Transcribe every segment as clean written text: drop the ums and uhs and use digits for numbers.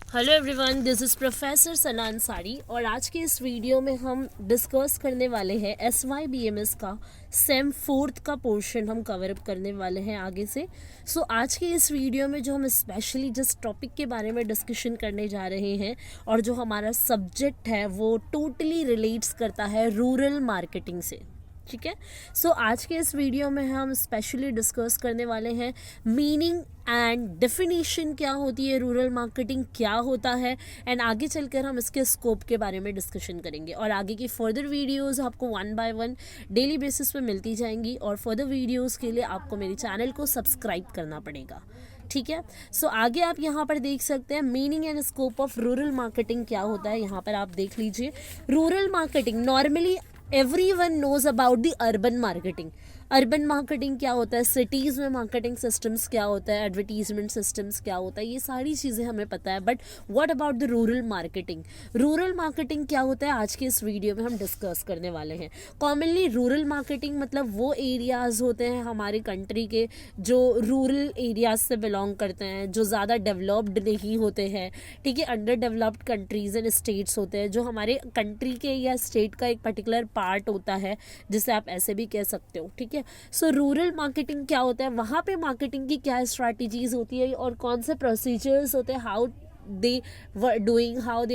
Hello everyone, this is professor Sana Ansari और आज के इस वीडियो में हम डिस्कस करने वाले हैं SYBMS का सेम 4th का पोर्शन हम कवर अप करने वाले हैं आगे से। सो आज के इस वीडियो में जो हम स्पेशली जिस टॉपिक के बारे में डिस्कशन करने जा रहे हैं और जो हमारा सब्जेक्ट है वो टोटली रिलेट्स करता है रूरल मार्केटिंग से। ठीक है, सो आज के इस वीडियो में हम स्पेशली डिस्कस करने वाले हैं मीनिंग एंड डेफिनेशन, क्या होती है रूरल मार्केटिंग, क्या होता है, एंड आगे चलकर हम इसके स्कोप के बारे में डिस्कशन करेंगे। और आगे की फर्दर वीडियोस आपको 1 बाय 1 डेली बेसिस पे मिलती जाएंगी और फर्दर वीडियोस के लिए आपको मेरे चैनल को सब्सक्राइब करना पड़ेगा। ठीक है, सो आगे आप यहाँ पर देख सकते हैं meaning and scope of rural marketing क्या होता है। यहाँ पर आप देख लीजिए, rural marketing normally everyone knows about the urban marketing. Urban marketing क्या होता है, सिटीज़ में मार्केटिंग सिस्टम्स क्या होता है, एडवर्टीजमेंट सिस्टम्स क्या होता है, ये सारी चीज़ें हमें पता है। But what about the rural marketing, rural marketing क्या होता है आज के इस वीडियो में हम डिस्कस करने वाले हैं। कॉमनली रूरल मार्केटिंग मतलब वो एरियाज़ होते हैं हमारे कंट्री के जो रूरल एरियाज से बिलोंग करते हैं, जो ज़्यादा डेवलप्ड नहीं होते हैं। ठीक है, under developed countries and states होते हैं, जो हमारे कंट्री के या स्टेट का एक पर्टिकुलर पार्ट होता है, जिसे आप ऐसे भी कह सकते हो। ठीक है, सो रूरल मार्केटिंग क्या होता है, वहाँ पे मार्केटिंग की क्या स्ट्रैटेजीज होती है और कौन से प्रोसीजर्स होते हैं, how they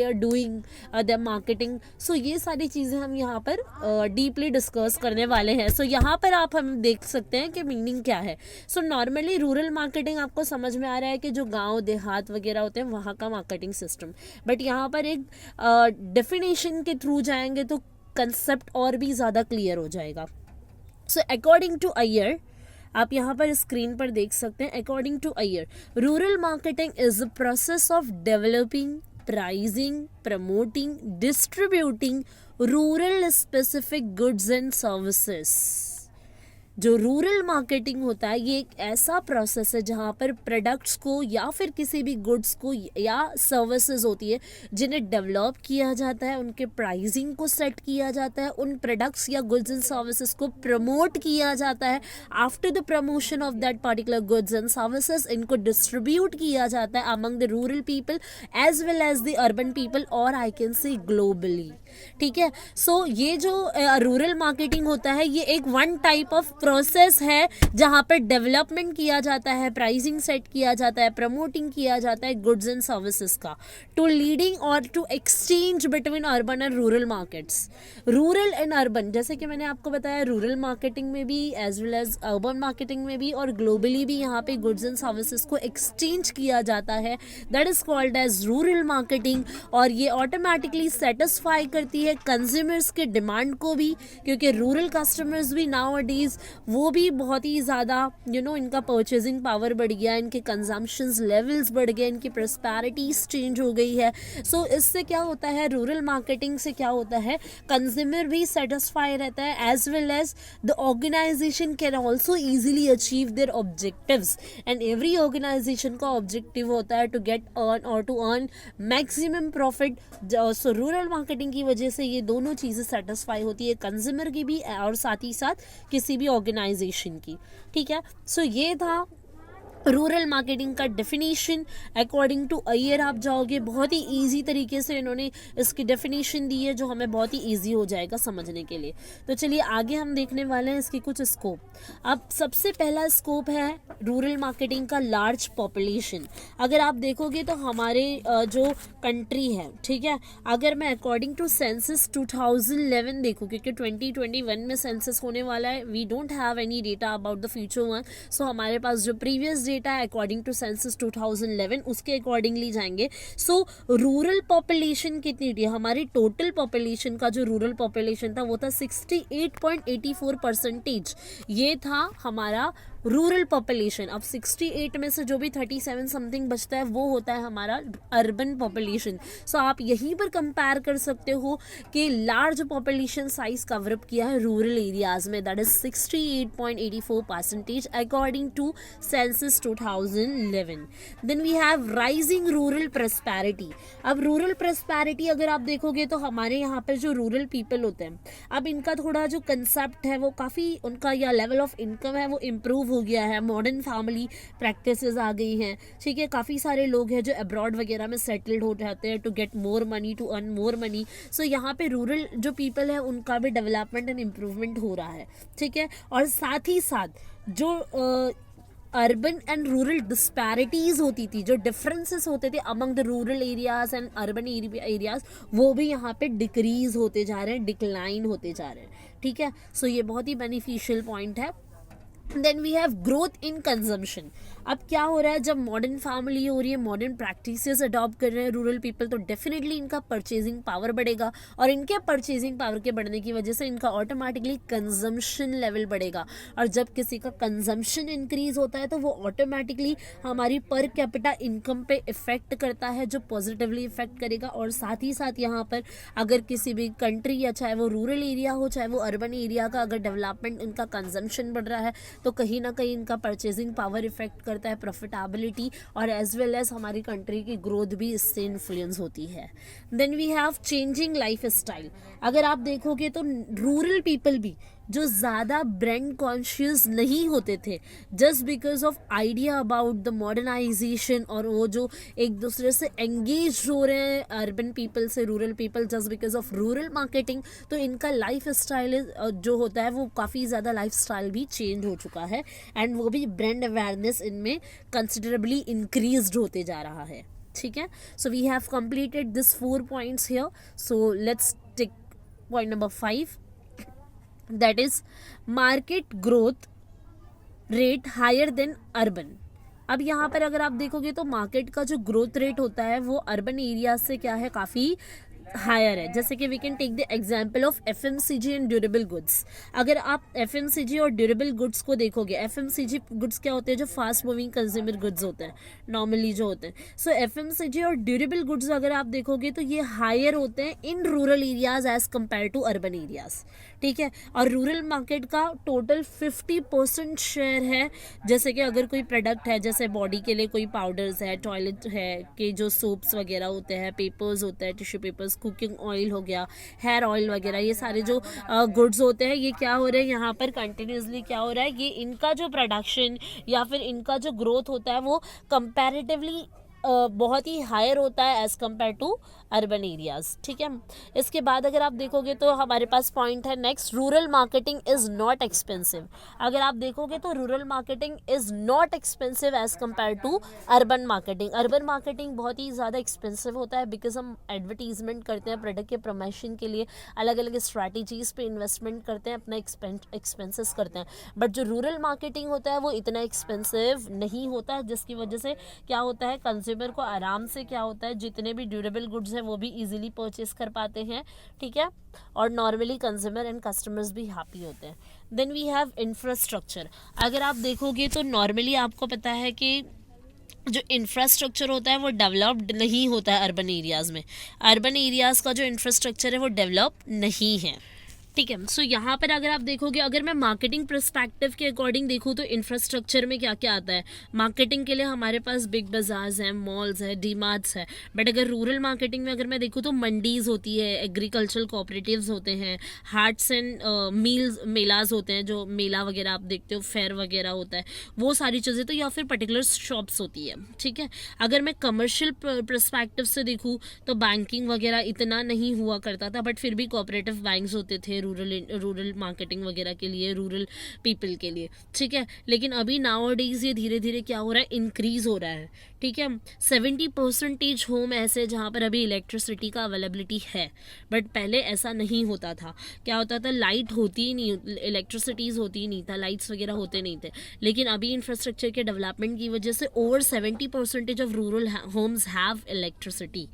are doing the marketing. So ये सारी चीज़ें हम यहाँ पर डीपली डिस्कस करने वाले हैं। सो यहाँ पर आप हम देख सकते हैं कि मीनिंग क्या है। सो नॉर्मली रूरल मार्केटिंग आपको समझ में आ रहा है कि जो गांव देहात वगैरह होते हैं वहाँ का मार्केटिंग सिस्टम। बट यहाँ पर एक डेफिनेशन के थ्रू जाएंगे तो कंसेप्ट और भी ज़्यादा क्लियर हो जाएगा। सो अकॉर्डिंग टू अय्यर, आप यहाँ पर स्क्रीन पर देख सकते हैं, according to Iyer rural marketing is the process of developing, pricing, promoting, distributing rural specific goods and services. जो रूरल मार्केटिंग होता है ये एक ऐसा प्रोसेस है जहाँ पर प्रोडक्ट्स को या फिर किसी भी गुड्स को या सर्विसेज होती है जिन्हें डेवलप किया जाता है, उनके प्राइसिंग को सेट किया जाता है, उन प्रोडक्ट्स या गुड्स एंड सर्विसेज को प्रमोट किया जाता है। After the promotion of that particular goods and services इनको डिस्ट्रीब्यूट किया जाता है among the rural people as well as the urban people, और आई कैन से ग्लोबली। ठीक है, सो ये जो रूरल मार्केटिंग होता है ये एक वन टाइप ऑफ प्रोसेस है जहाँ पर डेवलपमेंट किया जाता है, प्राइसिंग सेट किया जाता है, प्रमोटिंग किया जाता है गुड्स एंड सर्विसेज का, टू लीडिंग और to exchange between urban and rural markets. Rural and urban, जैसे कि मैंने आपको बताया, रूरल मार्केटिंग में भी as well as urban marketing में भी और ग्लोबली भी यहाँ पे गुड्स एंड सर्विसेज को एक्सचेंज किया जाता है, that is called as rural marketing. और ये ऑटोमेटिकली सेटिस्फाई करती है कंज्यूमर्स के डिमांड को भी, क्योंकि रूरल कस्टमर्स भी नाउ डेज वो भी बहुत ही ज़्यादा इनका परचेजिंग पावर बढ़ गया, इनके कंजम्पशंस लेवल्स बढ़ गए, इनकी प्रॉस्पेरिटीज चेंज हो गई है। सो इससे क्या होता है, रूरल मार्केटिंग से क्या होता है, कंज्यूमर भी सेटिस्फाई रहता है as well as the organisation can also easily achieve their objectives. And every organisation का ऑब्जेक्टिव होता है टू गेट अर्न और to earn maximum profit. So rural marketing की वजह से ये दोनों चीज़ें सेटिस्फाई होती है, कंज्यूमर की भी और साथ ही साथ किसी भी ऑर्गेनाइजेशन की। ठीक है, सो ये था रूरल मार्केटिंग का डेफिनेशन। अकॉर्डिंग टू अय्यर आप जाओगे, बहुत ही इजी तरीके से इन्होंने इसकी डेफिनेशन दी है जो हमें बहुत ही इजी हो जाएगा समझने के लिए। तो चलिए आगे हम देखने वाले हैं इसकी कुछ स्कोप। अब सबसे पहला स्कोप है रूरल मार्केटिंग का लार्ज पॉपुलेशन। अगर आप देखोगे तो हमारे जो कंट्री है, ठीक है, अगर मैं अकॉर्डिंग टू सेंसस 2011 देखूँ, क्योंकि 2021 में सेंसस होने वाला है, we don't have any data about the future one. So हमारे पास जो प्रीवियस डेटा है अकॉर्डिंग टू सेंसस 2011 उसके अकॉर्डिंगली जाएंगे। सो रूरल पॉपुलेशन कितनी थी, हमारी टोटल पॉपुलेशन का जो रूरल पॉपुलेशन था वो था 68.84%। ये था हमारा रूरल पॉपुलेशन। अब 68 में से जो भी 37 समथिंग बचता है वो होता है हमारा अर्बन पॉपुलेशन। सो आप यहीं पर कंपेयर कर सकते हो कि लार्ज पॉपुलेशन साइज कवरअप किया है रूरल एरियाज में, that is 68.84% according to census 2011। Then we have rising rural prosperity. अब रूरल प्रॉस्पेरिटी अगर आप देखोगे तो हमारे यहाँ पर जो रूरल पीपल होते हैं, अब इनका थोड़ा जो कंसेप्ट है वो काफ़ी, उनका या लेवल ऑफ इनकम है वो इम्प्रूव हो गया है, मॉडर्न फैमिली प्रैक्टिसेस आ गई हैं, ठीक है। काफ़ी सारे लोग हैं जो अब्रॉड वगैरह में सेटल्ड हो जाते हैं to get more money, to earn more money. So यहाँ पे रूरल जो पीपल है उनका भी डेवलपमेंट एंड इम्प्रूवमेंट हो रहा है, ठीक है। और साथ ही साथ जो अर्बन एंड रूरल डिस्पैरिटीज़ होती थी, जो डिफरेंसेस होते थे among the rural areas and urban areas, वो भी यहाँ पे डिक्रीज होते जा रहे हैं, डिक्लाइन होते जा रहे हैं, ठीक है। सो ये बहुत ही बेनिफिशियल पॉइंट है। Then we have growth in consumption. अब क्या हो रहा है, जब मॉडर्न फैमिली हो रही है, मॉडर्न प्रैक्टिसेस अडॉप्ट कर रहे हैं रूरल पीपल, तो डेफिनेटली इनका परचेजिंग पावर बढ़ेगा, और इनके परचेजिंग पावर के बढ़ने की वजह से इनका ऑटोमेटिकली कंजम्पशन लेवल बढ़ेगा। और जब किसी का कंजम्पशन इंक्रीज होता है तो वो ऑटोमेटिकली हमारी पर कैपिटा इनकम पे इफेक्ट करता है, जो पॉजिटिवली इफेक्ट करेगा। और साथ ही साथ यहाँ पर अगर किसी भी कंट्री या चाहे वो रूरल एरिया हो चाहे वो अर्बन एरिया का अगर डेवलपमेंट, इनका कंजम्पशन बढ़ रहा है तो कहीं ना कहीं इनका परचेजिंग पावर इफेक्ट करता है, प्रॉफिटेबिलिटी, और एज वेल एज हमारी कंट्री की ग्रोथ भी इससे इन्फ्लुएंस होती है। Then we have changing lifestyle. अगर आप देखोगे तो रूरल पीपल भी जो ज़्यादा ब्रांड कॉन्शियस नहीं होते थे, just because of idea about the modernisation, और वो जो एक दूसरे से एंगेज हो रहे हैं अर्बन पीपल से rural people just because of rural marketing, तो इनका लाइफ स्टाइल जो होता है वो काफ़ी ज़्यादा लाइफ स्टाइल भी चेंज हो चुका है, एंड वो भी ब्रांड अवेयरनेस इनमें कंसिडरेबली इंक्रीज्ड होते जा रहा है, ठीक है। So we have completed this 4 points here. So let's take point number 5, that is market growth rate higher than urban। अब यहाँ पर अगर आप देखोगे तो मार्केट का जो ग्रोथ रेट होता है वो अर्बन एरिया से क्या है, काफ़ी हायर है। जैसे कि we can take the example of FMCG and durable goods. अगर आप एफएमसीजी और ड्यूरेबल गुड्स को देखोगे, एफएमसीजी गुड्स क्या होते हैं, जो फास्ट मूविंग कंज्यूमर गुड्स होते हैं नॉर्मली जो होते हैं। सो एफएमसीजी और ड्यूरेबल गुड्स अगर आप देखोगे तो ये हायर होते हैं in rural areas as compare to urban areas, ठीक है। और रूरल मार्केट का टोटल 50% शेयर है। जैसे कि अगर कोई प्रोडक्ट है, जैसे बॉडी के लिए कोई पाउडर्स है, टॉयलेट है के जो सोप्स वगैरह होते हैं, पेपर्स होते हैं, टिश्यू पेपर्स, कुकिंग ऑयल हो गया, हेयर ऑयल वगैरह, ये सारे जो गुड्स होते हैं, ये क्या हो रहे हैं यहाँ पर कंटिन्यूसली क्या हो रहा है, ये इनका जो प्रोडक्शन या फिर इनका जो ग्रोथ होता है वो कंपैरेटिवली बहुत ही हायर होता है as compare to urban areas, ठीक है। इसके बाद अगर आप देखोगे तो हमारे पास पॉइंट है next, rural marketing is not expensive. अगर आप देखोगे तो rural marketing is not expensive as compare to urban marketing. Urban marketing बहुत ही ज़्यादा एक्सपेंसिव होता है बिकॉज हम एडवर्टीजमेंट करते हैं प्रोडक्ट के प्रमोशन के लिए, अलग अलग स्ट्रैटेजीज़ पे इन्वेस्टमेंट करते हैं, अपना एक्सपेंसेस करते हैं। बट जो रूरल मार्केटिंग होता है वो इतना एक्सपेंसिव नहीं होता है, जिसकी वजह से क्या होता है, कंज्यूमर को आराम से क्या होता है, जितने भी ड्यूरेबल गुड्स हैं वो भी इजीली परचेस कर पाते हैं, ठीक है। और नॉर्मली कंज्यूमर एंड कस्टमर्स भी हैप्पी होते हैं। Then we have infrastructure. अगर आप देखोगे तो नॉर्मली आपको पता है कि जो इंफ्रास्ट्रक्चर होता है वो डेवलप्ड नहीं होता है अर्बन एरियाज़ में। अर्बन एरियाज़ का जो इंफ्रास्ट्रक्चर है वो डेवलप नहीं है, ठीक है। सो यहाँ पर अगर आप देखोगे, अगर मैं मार्केटिंग पर्सपेक्टिव के अकॉर्डिंग देखूँ तो इंफ्रास्ट्रक्चर में क्या क्या आता है। मार्केटिंग के लिए हमारे पास बिग बाजार्स हैं, मॉल्स है, डीमार्ट्स है। बट अगर रूरल मार्केटिंग में अगर मैं देखूँ तो मंडीज़ होती है, एग्रीकल्चरल कोऑपरेटिव्स होते हैं, हार्ट्स एंड मील्स मेलाज होते हैं, जो मेला वगैरह आप देखते हो, फेयर वगैरह होता है, वो सारी चीज़ें, तो या फिर पर्टिकुलर शॉप्स होती है, ठीक है। अगर मैं कमर्शियल पर्सपेक्टिव से देखूँ तो बैंकिंग वगैरह इतना नहीं हुआ करता था, बट फिर भी कोऑपरेटिव बैंक्स होते थे रूरल मार्केटिंग वगैरह के लिए, रूरल पीपल के लिए, ठीक है। लेकिन अभी नाउअडेज ये धीरे धीरे क्या हो रहा है, इंक्रीज हो रहा है, ठीक है। 70% होम ऐसे जहाँ पर अभी इलेक्ट्रिसिटी का अवेलेबिलिटी है, बट पहले ऐसा नहीं होता था। क्या होता था, लाइट होती ही नहीं, इलेक्ट्रिसिटीज़ होती ही नहीं था, लाइट्स वगैरह होते नहीं थे। लेकिन अभी इंफ्रास्ट्रक्चर के डेवलपमेंट की वजह से over 70% of rural homes have electricity,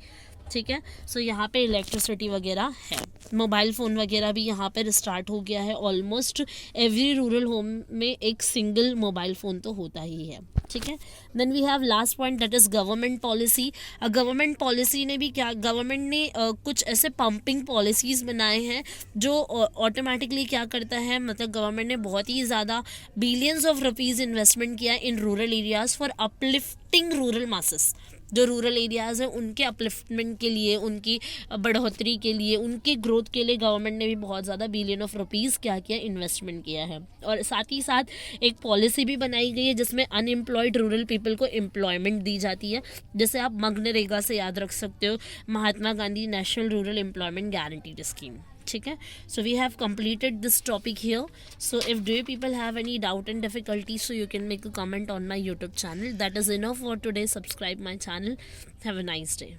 ठीक है। सो यहाँ पे इलेक्ट्रिसिटी वगैरह है। मोबाइल फ़ोन वगैरह भी यहाँ पर स्टार्ट हो गया है। ऑलमोस्ट एवरी रूरल होम में एक सिंगल मोबाइल फ़ोन तो होता ही है, ठीक है। Then we have last point, that is government policy. Government policy ने भी क्या, गवर्नमेंट ने कुछ ऐसे पंपिंग पॉलिसीज़ बनाए हैं जो ऑटोमेटिकली क्या करता है, मतलब गवर्नमेंट ने बहुत ही ज़्यादा बिलियंस ऑफ रुपीज़ इन्वेस्टमेंट किया in rural areas for uplifting rural masses, जो रूरल एरियाज़ हैं उनके अपलिफ्टमेंट के लिए, उनकी बढ़ोतरी के लिए, उनके ग्रोथ के लिए गवर्नमेंट ने भी बहुत ज़्यादा बिलियन ऑफ रुपीज़ क्या किया, इन्वेस्टमेंट किया है। और साथ ही साथ एक पॉलिसी भी बनाई गई है जिसमें अनएम्प्लॉयड रूरल पीपल को एम्प्लॉयमेंट दी जाती है, जैसे आप मनरेगा से याद रख सकते हो, Mahatma Gandhi national rural employment guarantee scheme. ठीक है, so we have completed this topic here. So if do you people have any doubt and difficulty, so you can make a comment on my YouTube channel. That is enough for today. Subscribe my channel. Have a nice day.